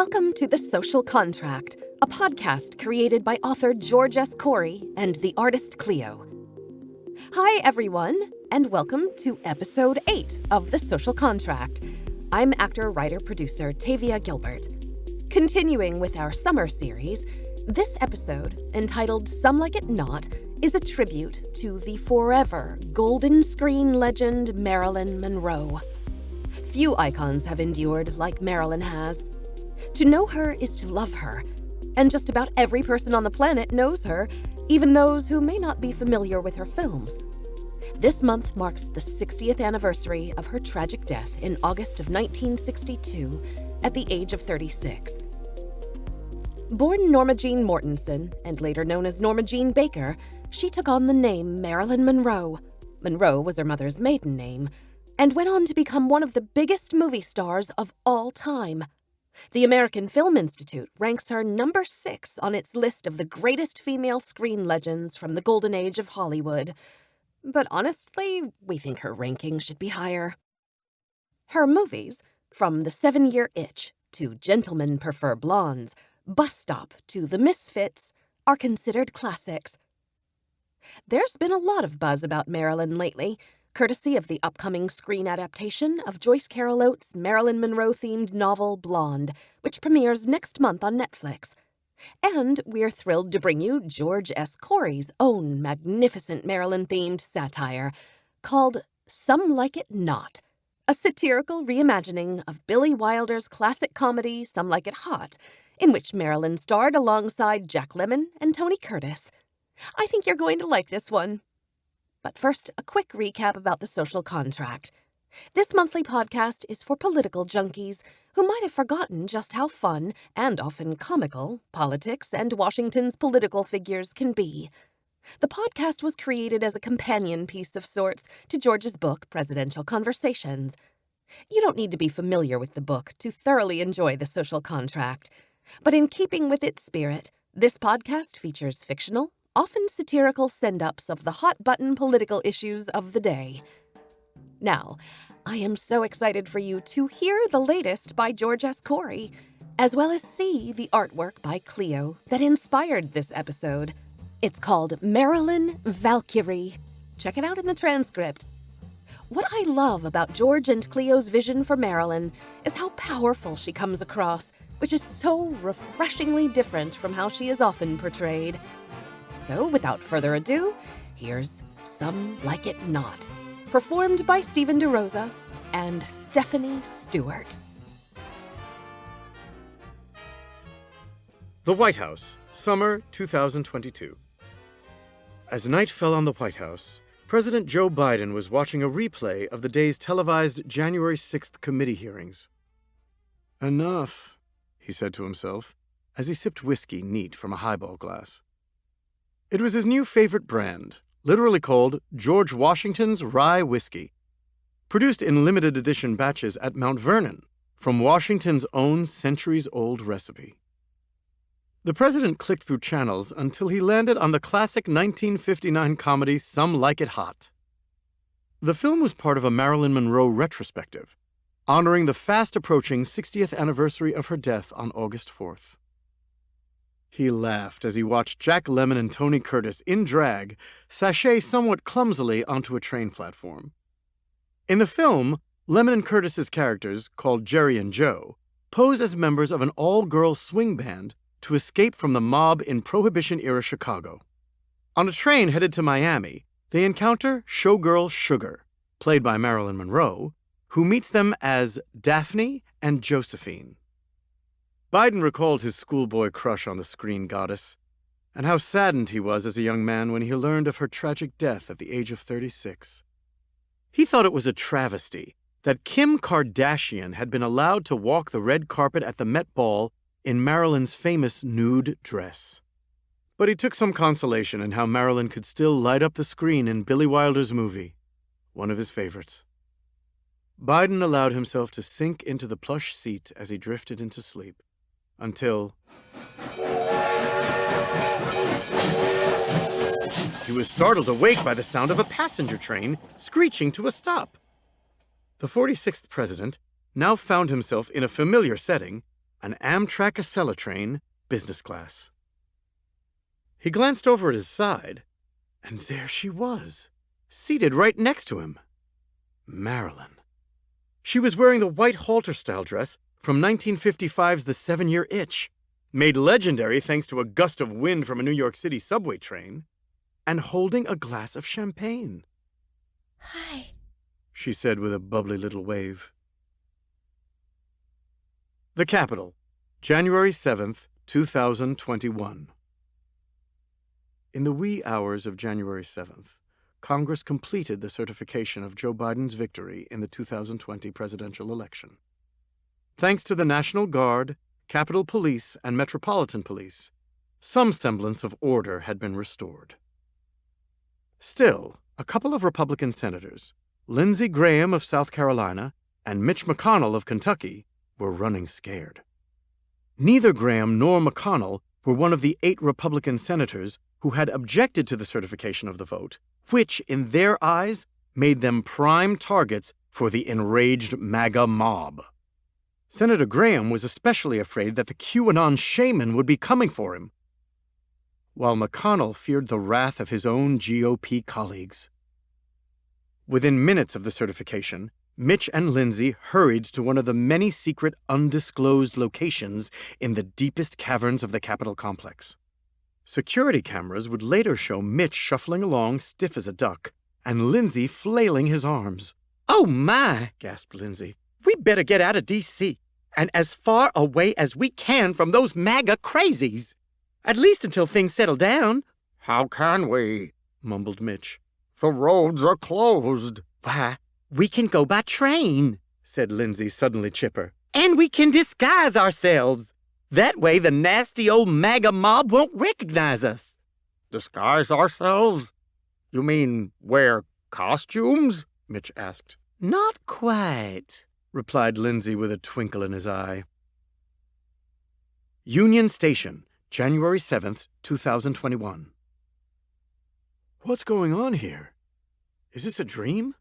Welcome to The Social Contract, a podcast created by author George S. Corey and the artist Cleo. Hi, everyone, and welcome to Episode 8 of The Social Contract. I'm actor, writer, producer Tavia Gilbert. Continuing with our summer series, this episode, entitled Some Like It Not, is a tribute to the forever golden screen legend Marilyn Monroe. Few icons have endured like Marilyn has. To know her is to love her, and just about every person on the planet knows her, even those who may not be familiar with her films. This month marks the 60th anniversary of her tragic death in August of 1962 at the age of 36. Born Norma Jean Mortensen, and later known as Norma Jean Baker, she took on the name Marilyn Monroe. Monroe was her mother's maiden name, and went on to become one of the biggest movie stars of all time. The American Film Institute ranks her number 6 on its list of the greatest female screen legends from the golden age of Hollywood. But honestly, we think her ranking should be higher. Her movies, from The 7-Year Itch to Gentlemen Prefer Blondes, Bus Stop to The Misfits, are considered classics. There's been a lot of buzz about Marilyn lately, courtesy of the upcoming screen adaptation of Joyce Carol Oates' Marilyn Monroe-themed novel Blonde, which premieres next month on Netflix. And we're thrilled to bring you George S. Corey's own magnificent Marilyn-themed satire called Some Like It Not, a satirical reimagining of Billy Wilder's classic comedy Some Like It Hot, in which Marilyn starred alongside Jack Lemmon and Tony Curtis. I think you're going to like this one. But first, a quick recap about The Social Contract. This monthly podcast is for political junkies who might have forgotten just how fun, and often comical, politics and Washington's political figures can be. The podcast was created as a companion piece of sorts to George's book, Presidential Conversations. You don't need to be familiar with the book to thoroughly enjoy The Social Contract. But in keeping with its spirit, this podcast features fictional, often satirical send-ups of the hot-button political issues of the day. Now, I am so excited for you to hear the latest by George S. Corey, as well as see the artwork by Cleo that inspired this episode. It's called Marilyn Valkyrie. Check it out in the transcript. What I love about George and Cleo's vision for Marilyn is how powerful she comes across, which is so refreshingly different from how she is often portrayed. So, without further ado, here's Some Like It Not, performed by Stephen DeRosa and Stephanie Stewart. The White House, summer 2022. As night fell on the White House, President Joe Biden was watching a replay of the day's televised January 6th committee hearings. Enough, he said to himself, as he sipped whiskey neat from a highball glass. It was his new favorite brand, literally called George Washington's Rye Whiskey, produced in limited edition batches at Mount Vernon from Washington's own centuries-old recipe. The president clicked through channels until he landed on the classic 1959 comedy Some Like It Hot. The film was part of a Marilyn Monroe retrospective, honoring the fast-approaching 60th anniversary of her death on August 4th. He laughed as he watched Jack Lemmon and Tony Curtis, in drag, sashay somewhat clumsily onto a train platform. In the film, Lemmon and Curtis's characters, called Jerry and Joe, pose as members of an all-girl swing band to escape from the mob in Prohibition-era Chicago. On a train headed to Miami, they encounter showgirl Sugar, played by Marilyn Monroe, who meets them as Daphne and Josephine. Biden recalled his schoolboy crush on the screen goddess, and how saddened he was as a young man when he learned of her tragic death at the age of 36. He thought it was a travesty that Kim Kardashian had been allowed to walk the red carpet at the Met Ball in Marilyn's famous nude dress. But he took some consolation in how Marilyn could still light up the screen in Billy Wilder's movie, one of his favorites. Biden allowed himself to sink into the plush seat as he drifted into sleep, until he was startled awake by the sound of a passenger train screeching to a stop. The 46th president now found himself in a familiar setting an Amtrak Acela train, business class. He glanced over at his side, and there she was, seated right next to him. Marilyn. She was wearing the white halter-style dress from 1955's The 7-Year Itch, made legendary thanks to a gust of wind from a New York City subway train, and holding a glass of champagne. Hi, she said with a bubbly little wave. The Capitol, January 7th, 2021. In the wee hours of January 7th, Congress completed the certification of Joe Biden's victory in the 2020 presidential election. Thanks to the National Guard, Capitol Police, and Metropolitan Police, some semblance of order had been restored. Still, a couple of Republican senators, Lindsey Graham of South Carolina and Mitch McConnell of Kentucky, were running scared. Neither Graham nor McConnell were one of the 8 Republican senators who had objected to the certification of the vote, which, in their eyes, made them prime targets for the enraged MAGA mob. Senator Graham was especially afraid that the QAnon shaman would be coming for him, while McConnell feared the wrath of his own GOP colleagues. Within minutes of the certification, Mitch and Lindsey hurried to one of the many secret, undisclosed locations in the deepest caverns of the Capitol complex. Security cameras would later show Mitch shuffling along stiff as a duck, and Lindsey flailing his arms. "Oh, my," gasped Lindsey. "We better get out of D.C. and as far away as we can from those MAGA crazies. At least until things settle down." "How can we?" mumbled Mitch. "The roads are closed." "Why, we can go by train," said Lindsey, suddenly chipper. "and we can disguise ourselves. That way the nasty old MAGA mob won't recognize us." "Disguise ourselves? You mean wear costumes?" Mitch asked. "Not quite," replied Lindsey with a twinkle in his eye. Union Station, January 7th, 2021. What's going on here? Is this a dream?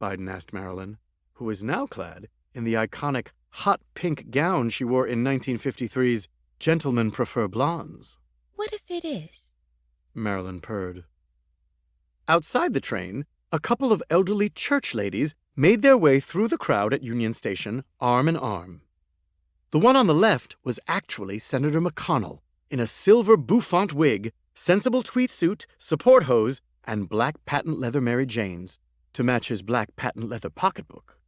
Biden asked Marilyn, who was now clad in the iconic hot pink gown she wore in 1953's Gentlemen Prefer Blondes. what if it is? Marilyn purred. Outside the train, a couple of elderly church ladies made their way through the crowd at Union Station, arm in arm. The one on the left was actually Senator McConnell, in a silver bouffant wig, sensible tweed suit, support hose, and black patent leather Mary Janes, to match his black patent leather pocketbook.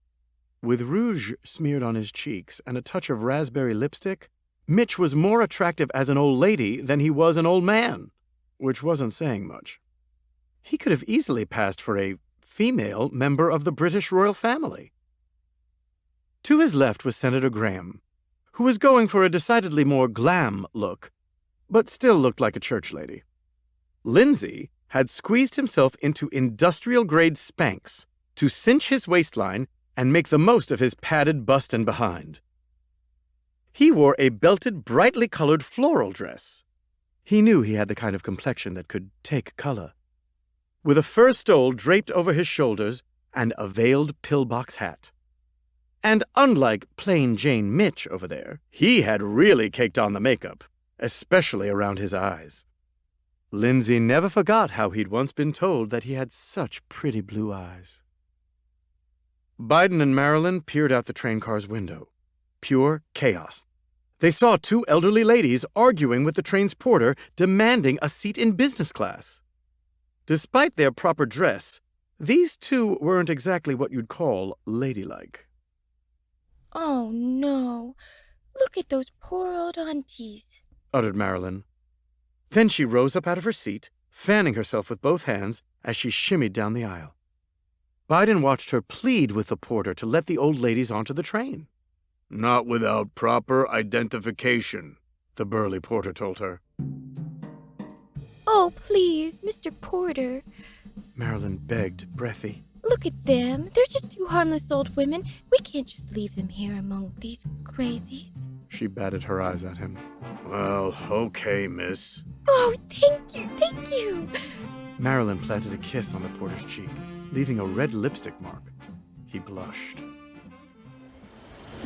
With rouge smeared on his cheeks and a touch of raspberry lipstick, Mitch was more attractive as an old lady than he was an old man, which wasn't saying much. He could have easily passed for a female member of the British royal family. To his left was Senator Graham, who was going for a decidedly more glam look, but still looked like a church lady. Lindsey had squeezed himself into industrial-grade Spanx to cinch his waistline and make the most of his padded bust and behind. He wore a belted, brightly colored floral dress. He knew he had the kind of complexion that could take color. With a fur stole draped over his shoulders and a veiled pillbox hat. And unlike plain Jane Mitch over there, he had really caked on the makeup, especially around his eyes. Lindsey never forgot how he'd once been told that he had such pretty blue eyes. Biden and Marilyn peered out the train car's window. Pure chaos. They saw 2 elderly ladies arguing with the train's porter, demanding a seat in business class. Despite their proper dress, these 2 weren't exactly what you'd call ladylike. Oh, no. Look at those poor old aunties, uttered Marilyn. Then she rose up out of her seat, fanning herself with both hands as she shimmied down the aisle. Biden watched her plead with the porter to let the old ladies onto the train. "Not without proper identification," the burly porter told her. Oh, please, Mr. Porter. Marilyn begged, breathy. Look at them. They're just 2 harmless old women. We can't just leave them here among these crazies. She batted her eyes at him. "Well, okay, miss." Oh, thank you, thank you. Marilyn planted a kiss on the porter's cheek, leaving a red lipstick mark. He blushed.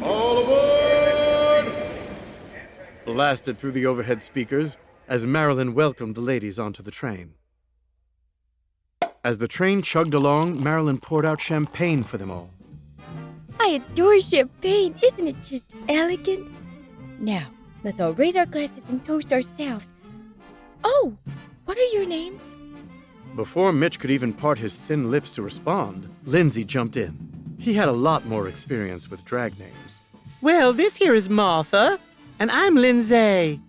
"All aboard!" blasted through the overhead speakers as Marilyn welcomed the ladies onto the train. As the train chugged along, Marilyn poured out champagne for them all. I adore champagne. Isn't it just elegant? Now, let's all raise our glasses and toast ourselves. Oh, what are your names? Before Mitch could even part his thin lips to respond, Lindsay jumped in. He had a lot more experience with drag names. Well, this here is Martha, and I'm Lindsay.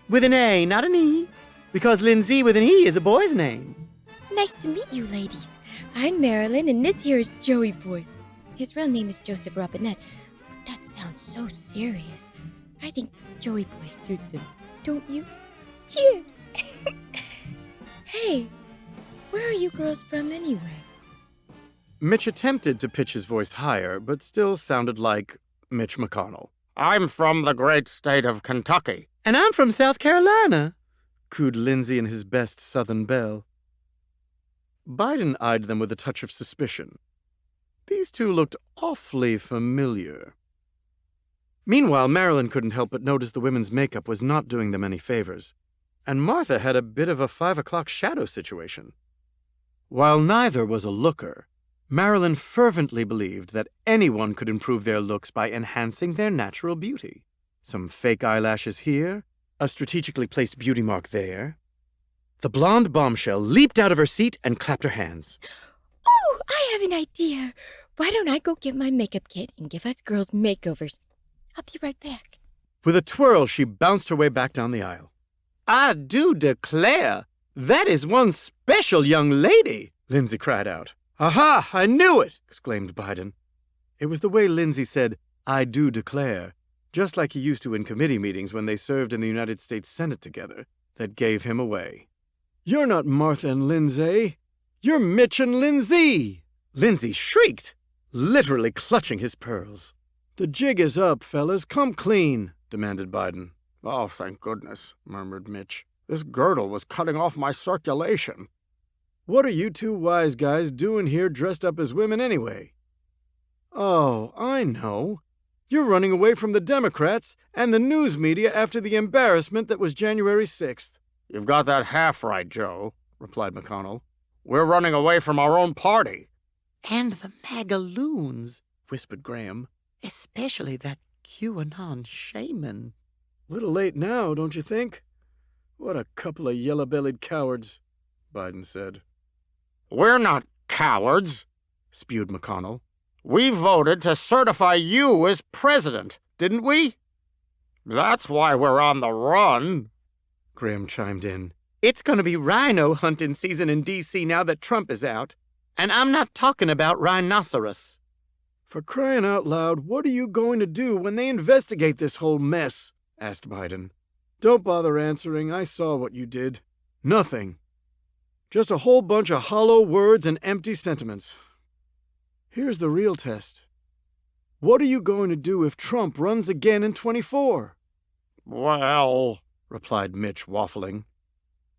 With an A, not an E. Because Lindsay with an E is a boy's name. Nice to meet you, ladies. I'm Marilyn, and this here is Joey Boy. His real name is Joseph Robinette. That sounds so serious. I think Joey Boy suits him, don't you? Cheers! Hey, where are you girls from anyway? Mitch attempted to pitch his voice higher, but still sounded like Mitch McConnell. I'm from the great state of Kentucky. And I'm from South Carolina. Cooed Lindsay in his best Southern belle. Biden eyed them with a touch of suspicion. These two looked awfully familiar. Meanwhile, Marilyn couldn't help but notice the women's makeup was not doing them any favors, and Martha had a bit of a 5 o'clock shadow situation. While neither was a looker, Marilyn fervently believed that anyone could improve their looks by enhancing their natural beauty. Some fake eyelashes here, a strategically placed beauty mark there. The blonde bombshell leaped out of her seat and clapped her hands. Oh, I have an idea. Why don't I go get my makeup kit and give us girls makeovers? I'll be right back. With a twirl, she bounced her way back down the aisle. I do declare, that is one special young lady, Lindsay cried out. Aha! I knew it! Exclaimed Biden. It was the way Lindsay said, I do declare, just like he used to in committee meetings when they served in the United States Senate together, that gave him away. You're not Martha and Lindsay. You're Mitch and Lindsay! Lindsay shrieked, literally clutching his pearls. The jig is up, fellas. Come clean, demanded Biden. Oh, thank goodness, murmured Mitch. This girdle was cutting off my circulation. What are you two wise guys doing here dressed up as women anyway? Oh, I know. You're running away from the Democrats and the news media after the embarrassment that was January 6th. You've got that half right, Joe, replied McConnell. We're running away from our own party. And the magaloons, whispered Graham. Especially that QAnon shaman. Little late now, don't you think? What a couple of yellow-bellied cowards, Biden said. We're not cowards, spewed McConnell. We voted to certify you as president, didn't we? That's why we're on the run, Graham chimed in. It's going to be rhino hunting season in D.C. now that Trump is out. And I'm not talking about rhinoceros. For crying out loud, what are you going to do when they investigate this whole mess? Asked Biden. Don't bother answering. I saw what you did. Nothing. Just a whole bunch of hollow words and empty sentiments. Here's the real test. What are you going to do if Trump runs again in 24? Well, replied Mitch, waffling.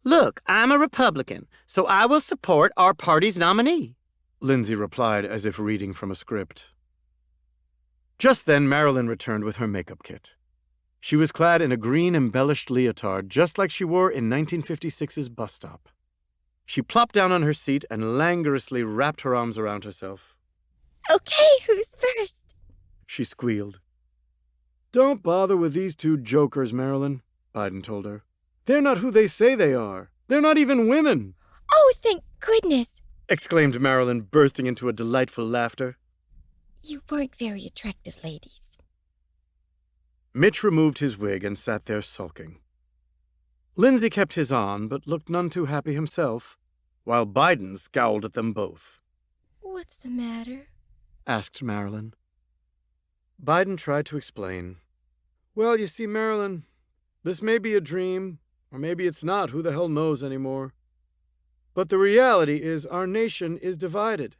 Look, I'm a Republican, so I will support our party's nominee, Lindsay replied as if reading from a script. Just then, Marilyn returned with her makeup kit. She was clad in a green embellished leotard, just like she wore in 1956's bus stop. She plopped down on her seat and languorously wrapped her arms around herself. Okay, who's first? She squealed. Don't bother with these two jokers, Marilyn, Biden told her. They're not who they say they are. They're not even women. Oh, thank goodness, exclaimed Marilyn, bursting into a delightful laughter. You weren't very attractive ladies. Mitch removed his wig and sat there sulking. Lindsay kept his on, but looked none too happy himself, while Biden scowled at them both. What's the matter? Asked Marilyn. Biden tried to explain. Well, you see, Marilyn, this may be a dream, or maybe it's not. Who the hell knows anymore? But the reality is our nation is divided.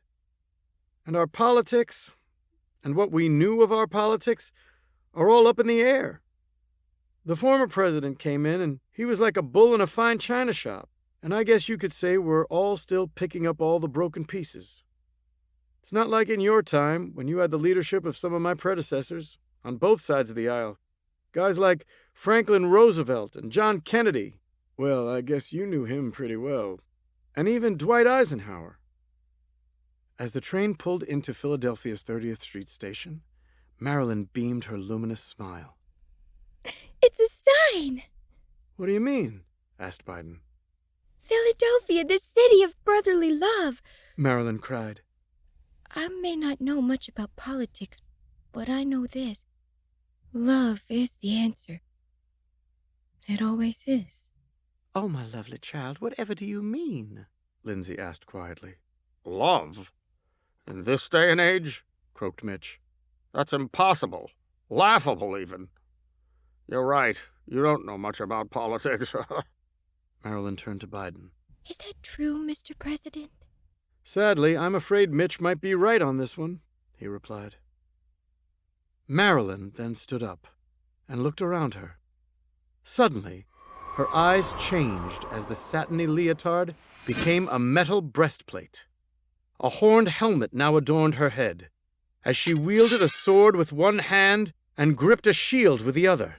And our politics, and what we knew of our politics, are all up in the air. The former president came in, and he was like a bull in a fine china shop. And I guess you could say we're all still picking up all the broken pieces. It's not like in your time, when you had the leadership of some of my predecessors, on both sides of the aisle. Guys like Franklin Roosevelt and John Kennedy. Well, I guess you knew him pretty well. And even Dwight Eisenhower. As the train pulled into Philadelphia's 30th Street station, Marilyn beamed her luminous smile. It's a sign! What do you mean? Asked Biden. Philadelphia, the city of brotherly love. Marilyn cried. I may not know much about politics, but I know this. Love is the answer. It always is. Oh, my lovely child, whatever do you mean? Lindsay asked quietly. Love? In this day and age? Croaked Mitch. That's impossible. Laughable, even. You're right. You don't know much about politics. Marilyn turned to Biden. Is that true, Mr. President? Sadly, I'm afraid Mitch might be right on this one, he replied. Marilyn then stood up and looked around her. Suddenly, her eyes changed as the satiny leotard became a metal breastplate. A horned helmet now adorned her head, as she wielded a sword with one hand and gripped a shield with the other.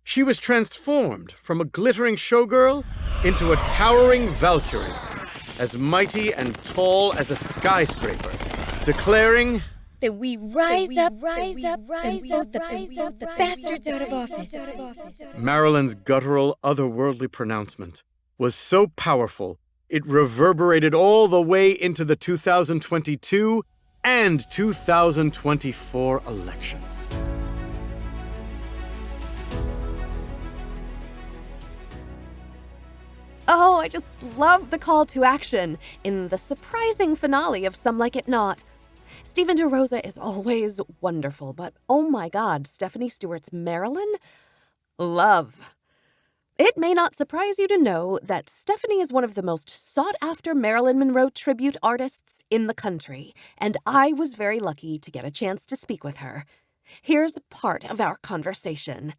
She was transformed from a glittering showgirl into a towering Valkyrie, as mighty and tall as a skyscraper, declaring, That we rise up, and vote the bastards out of office. Marilyn's guttural, otherworldly pronouncement was so powerful it reverberated all the way into the 2022 and 2024 elections. Oh, I just love the call to action in the surprising finale of Some Like It Not. Stephen DeRosa is always wonderful, but oh my God, Stephanie Stewart's Marilyn? Love. It may not surprise you to know that Stephanie is one of the most sought-after Marilyn Monroe tribute artists in the country, and I was very lucky to get a chance to speak with her. Here's part of our conversation.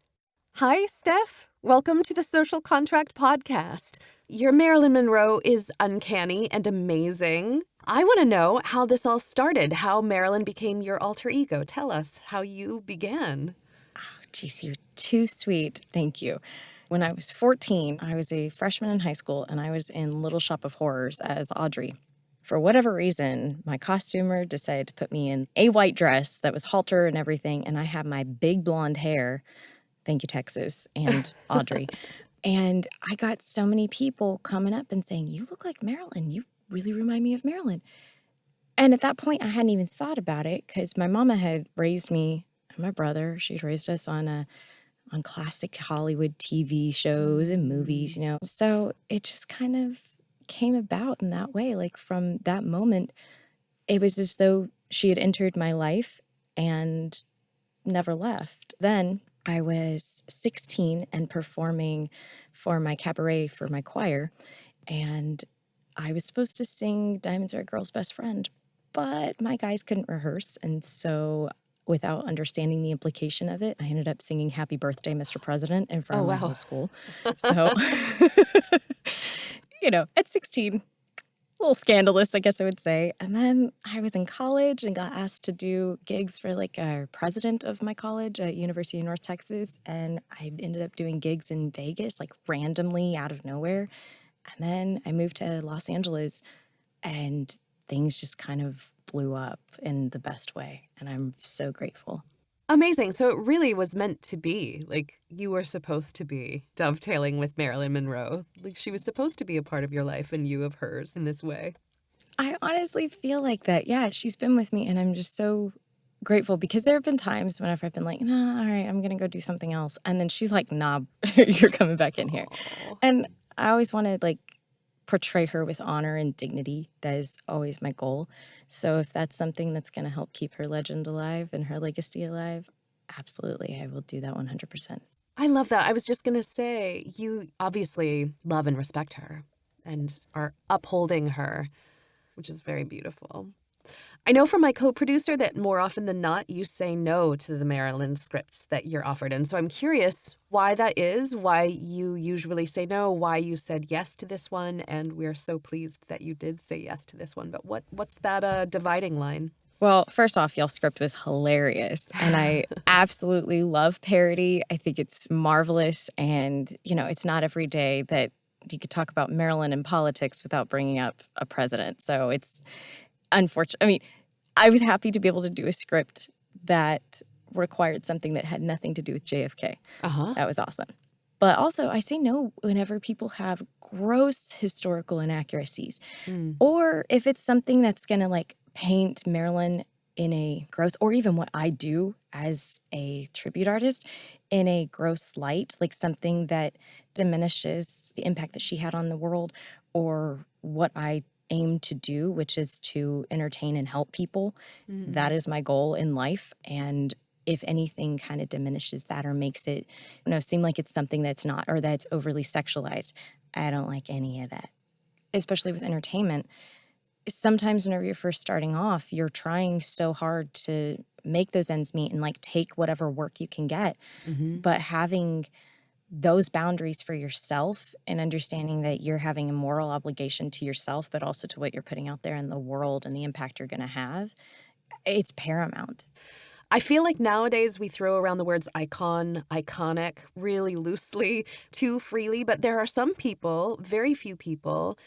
Hi, Steph. Welcome to the Social Contract Podcast. Your Marilyn Monroe is uncanny and amazing. I want to know how this all started, how Marilyn became your alter ego. Tell us how you began. Oh, geez, you're too sweet. Thank you. When I was 14, I was a freshman in high school, and I was in Little Shop of Horrors as Audrey. For whatever reason, my costumer decided to put me in a white dress that was halter and everything, and I had my big blonde hair. Thank you, Texas, and Audrey. And I got so many people coming up and saying, "You look like Marilyn. You really remind me of Marilyn." And at that point, I hadn't even thought about it because my mama had raised me and my brother. She'd raised us on classic Hollywood TV shows and movies, you know. So it just kind of came about in that way. Like from that moment, it was as though she had entered my life and never left. Then I was 16 and performing for my cabaret for my choir, and I was supposed to sing Diamonds Are a Girl's Best Friend, but my guys couldn't rehearse, and so without understanding the implication of it, I ended up singing Happy Birthday, Mr. President in front of my whole school. So, you know, at 16, a little scandalous, I guess I would say. And then I was in college and got asked to do gigs for like a president of my college at University of North Texas. And I ended up doing gigs in Vegas, like randomly out of nowhere. And then I moved to Los Angeles and things just kind of blew up in the best way. And I'm so grateful. Amazing. So it really was meant to be. Like, you were supposed to be dovetailing with Marilyn Monroe. Like, she was supposed to be a part of your life and you of hers in this way. I honestly feel like that. Yeah, she's been with me and I'm just so grateful because there have been times whenever I've been like, nah, all right, I'm going to go do something else. And then she's like, nah, you're coming back in here. Aww. And I always want to like portray her with honor and dignity. That is always my goal. So if that's something that's going to help keep her legend alive and her legacy alive, absolutely, I will do that 100%. I love that. I was just going to say, you obviously love and respect her and are upholding her, which is very beautiful. I know from my co-producer that more often than not, you say no to the Marilyn scripts that you're offered. And so I'm curious why that is, why you usually say no, why you said yes to this one. And we're so pleased that you did say yes to this one. But what's that dividing line? Well, first off, y'all's script was hilarious, and I absolutely love parody. I think it's marvelous, and, it's not every day that you could talk about Maryland and politics without bringing up a president. So it's unfortunate. I mean, I was happy to be able to do a script that required something that had nothing to do with JFK. Uh-huh. That was awesome. But also, I say no whenever people have gross historical inaccuracies. Or if it's something that's going to paint Marilyn in a gross, or even what I do as a tribute artist, in a gross light, like something that diminishes the impact that she had on the world, or what I aim to do, which is to entertain and help people. That is my goal in life. And if anything kind of diminishes that or makes it, seem like it's something that's not, or that's overly sexualized, I don't like any of that. Especially with entertainment. Sometimes whenever you're first starting off, you're trying so hard to make those ends meet and take whatever work you can get. But having those boundaries for yourself and understanding that you're having a moral obligation to yourself, but also to what you're putting out there in the world and the impact you're going to have, it's paramount. I feel like nowadays we throw around the words icon, iconic really loosely, too freely, but there are some people, very few people,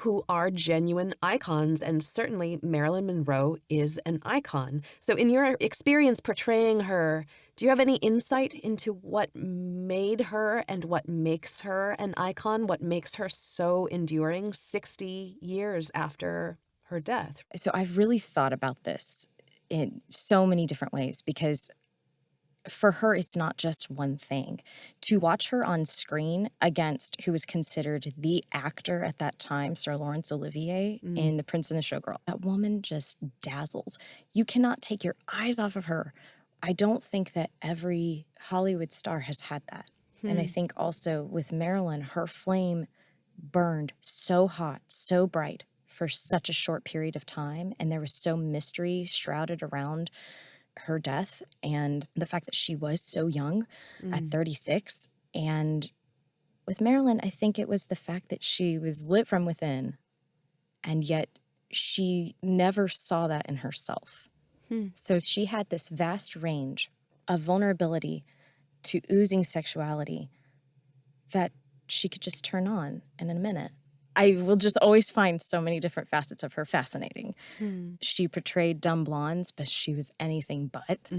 who are genuine icons, and certainly Marilyn Monroe is an icon. So in your experience portraying her, do you have any insight into what made her and what makes her an icon, what makes her so enduring 60 years after her death? So I've really thought about this in so many different ways, because for her, it's not just one thing. To watch her on screen against who was considered the actor at that time, Sir Laurence Olivier, in The Prince and the Showgirl, that woman just dazzles. You cannot take your eyes off of her. I don't think that every Hollywood star has had that. And I think also with Marilyn, her flame burned so hot, so bright for such a short period of time. And there was so mystery shrouded around her death and the fact that she was so young at 36. And with Marilyn, I think it was the fact that she was lit from within, and yet she never saw that in herself. So she had this vast range of vulnerability to oozing sexuality that she could just turn on in a minute. I will just always find so many different facets of her fascinating. She portrayed dumb blondes, but she was anything but.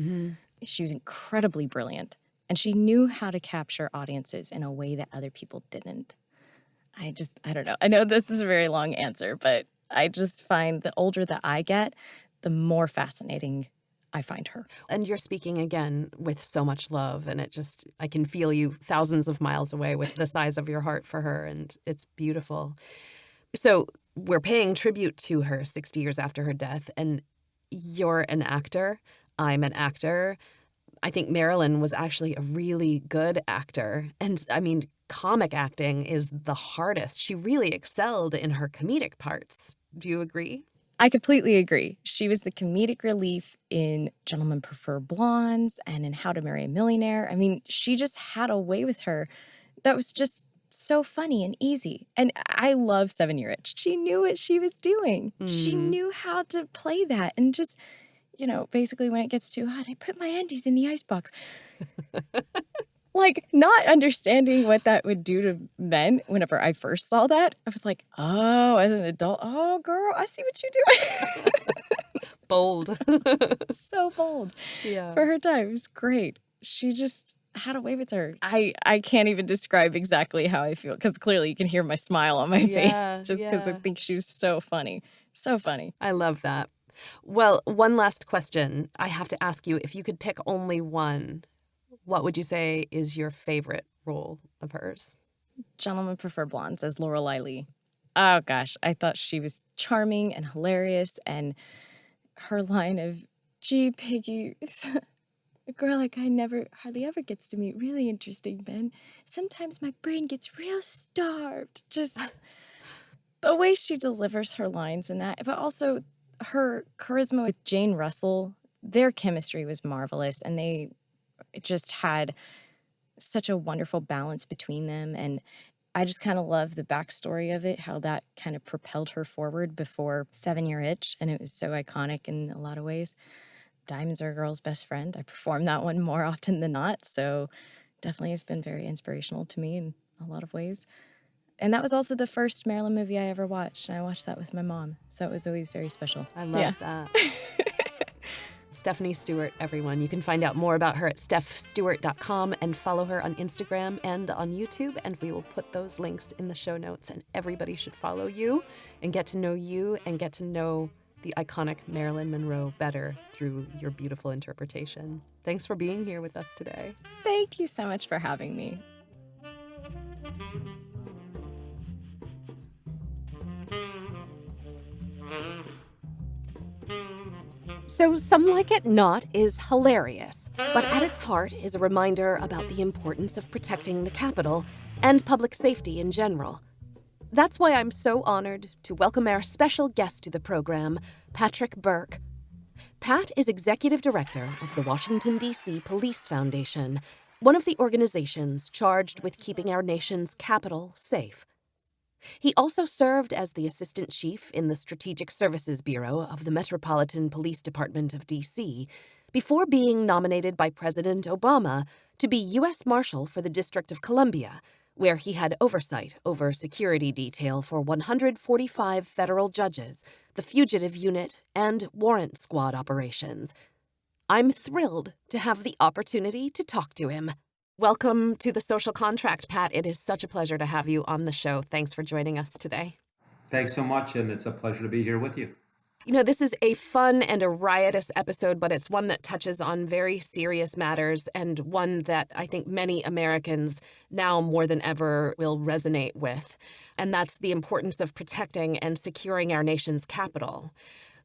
She was incredibly brilliant, and she knew how to capture audiences in a way that other people didn't. I don't know. I know this is a very long answer, but I just find the older that I get, the more fascinating I find her. And you're speaking again with so much love, and I can feel you thousands of miles away with the size of your heart for her, and it's beautiful. So we're paying tribute to her 60 years after her death, and you're an actor. I'm an actor. I think Marilyn was actually a really good actor. And I mean, comic acting is the hardest. She really excelled in her comedic parts. Do you agree? I completely agree. She was the comedic relief in Gentlemen Prefer Blondes and in How to Marry a Millionaire. I mean, she just had a way with her that was just so funny and easy. And I love 7 Year Itch. She knew what she was doing. She knew how to play that. And just, basically when it gets too hot, I put my undies in the icebox. Not understanding what that would do to men whenever I first saw that, I was like, oh, as an adult, oh, girl, I see what you're doing. Bold. So bold. Yeah. For her time, it was great. She just had a way with her. I can't even describe exactly how I feel, because clearly you can hear my smile on my face just because I think she was so funny. So funny. I love that. Well, one last question. I have to ask you, if you could pick only one, what would you say is your favorite role of hers? Gentlemen Prefer Blondes as Lorelei Lee. Oh, gosh. I thought she was charming and hilarious. And her line of, gee, Piggy, a girl like I never hardly ever gets to meet really interesting men. Sometimes my brain gets real starved. Just the way she delivers her lines in that. But also her charisma with Jane Russell. Their chemistry was marvelous. And they just had such a wonderful balance between them. And I just kind of love the backstory of it, how that kind of propelled her forward before 7-Year Itch, and it was so iconic in a lot of ways. Diamonds Are a Girl's Best Friend. I perform that one more often than not, so definitely has been very inspirational to me in a lot of ways. And that was also the first Marilyn movie I ever watched, and I watched that with my mom, so it was always very special. I love that. Stephanie Stewart, everyone. You can find out more about her at stephstewart.com and follow her on Instagram and on YouTube, and we will put those links in the show notes, and everybody should follow you and get to know the iconic Marilyn Monroe better through your beautiful interpretation. Thanks for being here with us today. Thank you so much for having me. So Some Like It Not is hilarious, but at its heart is a reminder about the importance of protecting the Capitol and public safety in general. That's why I'm so honored to welcome our special guest to the program, Patrick Burke. Pat is executive director of the Washington, D.C. Police Foundation, one of the organizations charged with keeping our nation's capital safe. He also served as the assistant chief in the Strategic Services Bureau of the Metropolitan Police Department of D.C. before being nominated by President Obama to be U.S. Marshal for the District of Columbia, where he had oversight over security detail for 145 federal judges, the fugitive unit, and warrant squad operations. I'm thrilled to have the opportunity to talk to him. Welcome to The Social Contract, Pat. It is such a pleasure to have you on the show. Thanks for joining us today. Thanks so much, and it's a pleasure to be here with you. You know, this is a fun and a riotous episode, but it's one that touches on very serious matters and one that I think many Americans now more than ever will resonate with. And that's the importance of protecting and securing our nation's capital.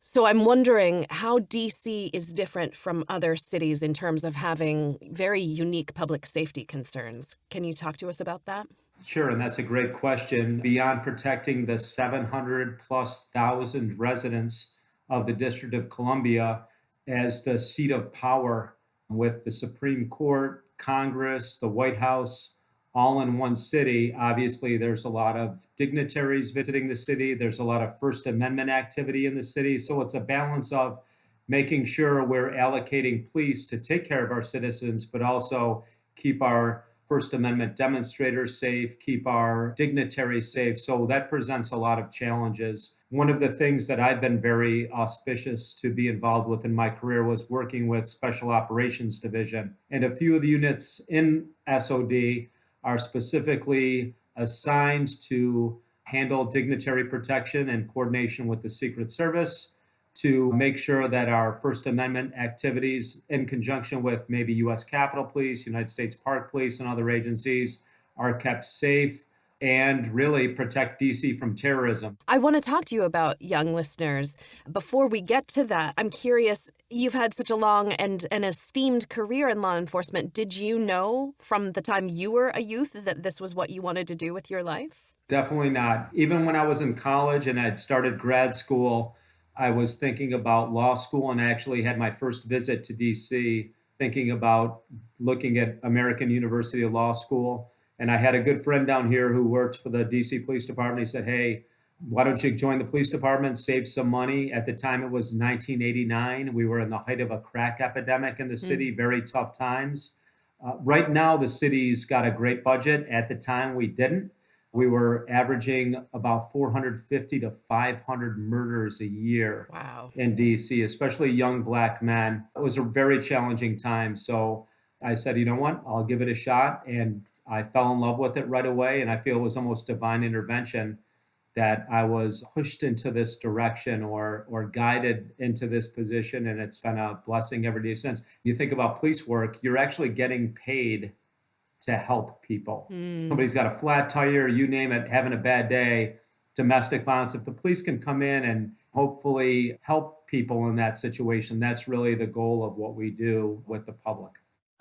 So I'm wondering how D.C. is different from other cities in terms of having very unique public safety concerns. Can you talk to us about that? Sure, and that's a great question. Beyond protecting the 700,000+ residents of the District of Columbia as the seat of power with the Supreme Court, Congress, the White House, all in one city, obviously there's a lot of dignitaries visiting the city. There's a lot of First Amendment activity in the city. So it's a balance of making sure we're allocating police to take care of our citizens, but also keep our First Amendment demonstrators safe, keep our dignitaries safe. So that presents a lot of challenges. One of the things that I've been very auspicious to be involved with in my career was working with Special Operations Division. And a few of the units in SOD are specifically assigned to handle dignitary protection in coordination with the Secret Service, to make sure that our First Amendment activities in conjunction with maybe U.S. Capitol Police, United States Park Police, and other agencies are kept safe and really protect D.C. from terrorism. I want to talk to you about young listeners. Before we get to that, I'm curious, you've had such a long and an esteemed career in law enforcement. Did you know from the time you were a youth that this was what you wanted to do with your life? Definitely not. Even when I was in college and I'd started grad school, I was thinking about law school and actually had my first visit to DC, thinking about looking at American University of Law School. And I had a good friend down here who worked for the DC Police Department. He said, hey, why don't you join the police department, save some money? At the time, it was 1989. We were in the height of a crack epidemic in the city, very tough times. Right now, the city's got a great budget. At the time, we didn't. We were averaging about 450 to 500 murders a year. Wow. In DC, especially young Black men. It was a very challenging time. So I said, you know what, I'll give it a shot. And I fell in love with it right away. And I feel it was almost divine intervention that I was pushed into this direction or guided into this position. And it's been a blessing every day since. You think about police work, you're actually getting paid to help people. Somebody's got a flat tire, you name it, having a bad day, domestic violence. If the police can come in and hopefully help people in that situation, that's really the goal of what we do with the public.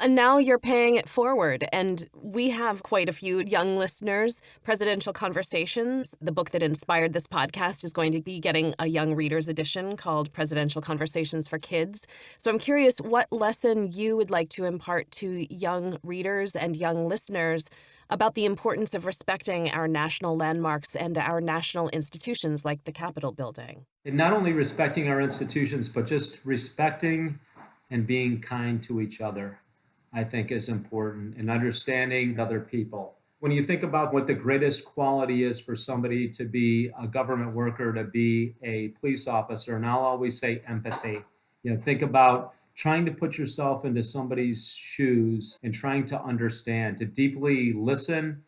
And now you're paying it forward. And we have quite a few young listeners. Presidential Conversations, the book that inspired this podcast, is going to be getting a young reader's edition called Presidential Conversations for Kids. So I'm curious what lesson you would like to impart to young readers and young listeners about the importance of respecting our national landmarks and our national institutions like the Capitol building. And not only respecting our institutions, but just respecting and being kind to each other, I think is important, and understanding other people. When you think about what the greatest quality is for somebody to be a government worker, to be a police officer, and I'll always say empathy. Think about trying to put yourself into somebody's shoes and trying to understand, to deeply listen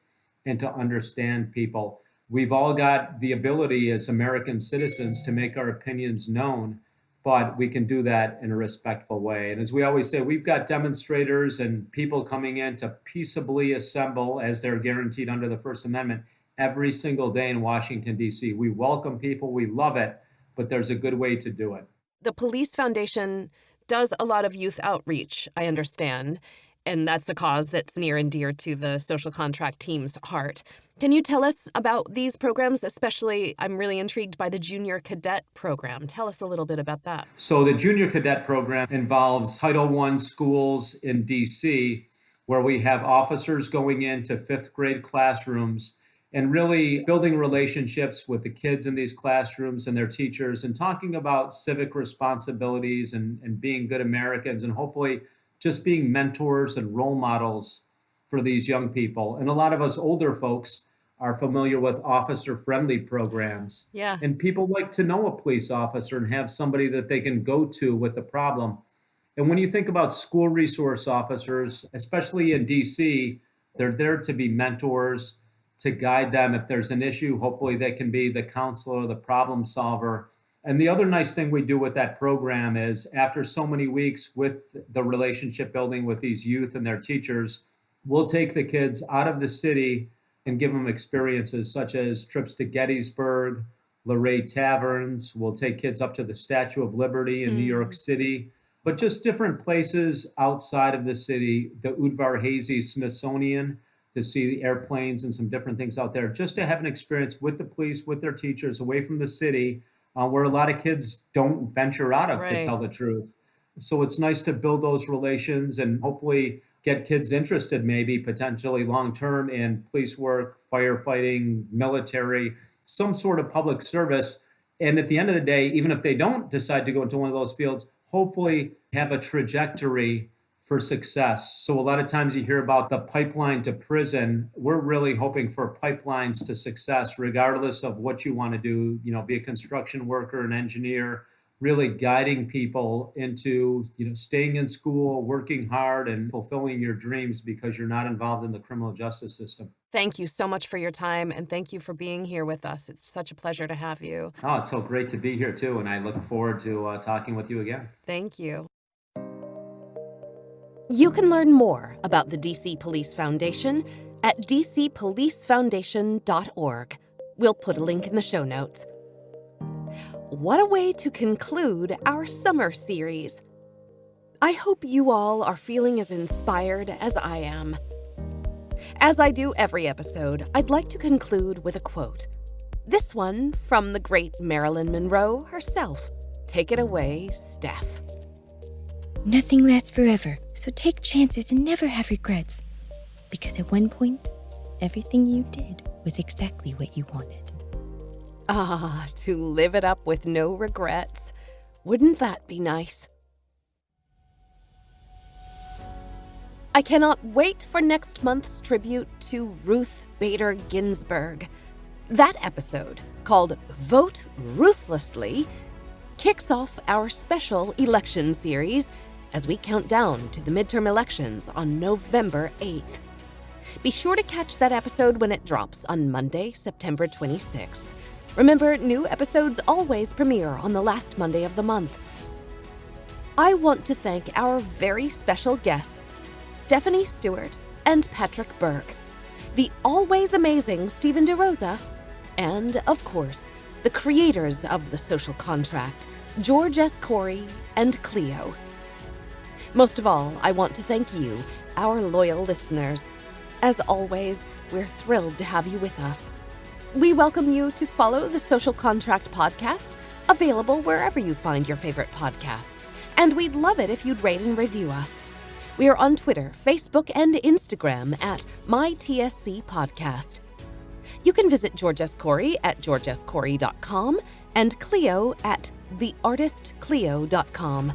and to understand people. We've all got the ability as American citizens to make our opinions known, but we can do that in a respectful way. And as we always say, we've got demonstrators and people coming in to peaceably assemble as they're guaranteed under the First Amendment every single day in Washington, D.C. We welcome people, we love it, but there's a good way to do it. The Police Foundation does a lot of youth outreach, I understand, and that's a cause that's near and dear to the social contract team's heart. Can you tell us about these programs? Especially, I'm really intrigued by the Junior Cadet program. Tell us a little bit about that. So the Junior Cadet program involves Title I schools in D.C., where we have officers going into fifth grade classrooms and really building relationships with the kids in these classrooms and their teachers, and talking about civic responsibilities and being good Americans, and hopefully just being mentors and role models for these young people. And a lot of us older folks are familiar with officer-friendly programs. Yeah. And people like to know a police officer and have somebody that they can go to with a problem. And when you think about school resource officers, especially in DC, they're there to be mentors, to guide them. If there's an issue, hopefully they can be the counselor, the problem solver. And the other nice thing we do with that program is, after so many weeks with the relationship building with these youth and their teachers, we'll take the kids out of the city and give them experiences such as trips to Gettysburg, Luray Taverns. We'll take kids up to the Statue of Liberty in New York City, but just different places outside of the city, the Udvar Hazy Smithsonian, to see the airplanes and some different things out there, just to have an experience with the police, with their teachers, away from the city, where a lot of kids don't venture out of, to tell the truth. So it's nice to build those relations and hopefully get kids interested, maybe potentially long-term, in police work, firefighting, military, some sort of public service. And at the end of the day, even if they don't decide to go into one of those fields, hopefully have a trajectory for success. So a lot of times you hear about the pipeline to prison. We're really hoping for pipelines to success, regardless of what you want to do, be a construction worker, an engineer, really guiding people into, staying in school, working hard, and fulfilling your dreams because you're not involved in the criminal justice system. Thank you so much for your time, and thank you for being here with us. It's such a pleasure to have you. Oh, it's so great to be here too, and I look forward to talking with you again. Thank you. You can learn more about the DC Police Foundation at dcpolicefoundation.org. We'll put a link in the show notes. What a way to conclude our summer series. I hope you all are feeling as inspired as I am. As I do every episode, I'd like to conclude with a quote. This one from the great Marilyn Monroe herself. Take it away, Steph. Nothing lasts forever, so take chances and never have regrets. Because at one point, everything you did was exactly what you wanted. Ah, to live it up with no regrets. Wouldn't that be nice? I cannot wait for next month's tribute to Ruth Bader Ginsburg. That episode, called Vote Ruthlessly, kicks off our special election series as we count down to the midterm elections on November 8th. Be sure to catch that episode when it drops on Monday, September 26th. Remember, new episodes always premiere on the last Monday of the month. I want to thank our very special guests, Stephanie Stewart and Patrick Burke, the always amazing Stephen DeRosa, and, of course, the creators of The Social Contract, George S. Corey and Cleo. Most of all, I want to thank you, our loyal listeners. As always, we're thrilled to have you with us. We welcome you to follow the Social Contract podcast, available wherever you find your favorite podcasts, and we'd love it if you'd rate and review us. We are on Twitter, Facebook, and Instagram at MyTSC Podcast. You can visit George S. Corey at georgescorey.com and Cleo at theartistcleo.com.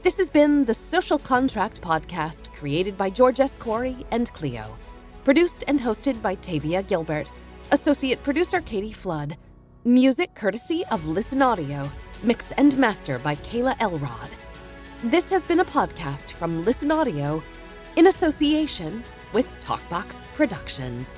This has been the Social Contract Podcast, created by George S. Corey and Cleo. Produced and hosted by Tavia Gilbert. Associate producer Katie Flood. Music courtesy of Listen Audio. Mix and master by Kayla Elrod. This has been a podcast from Listen Audio in association with Talkbox Productions.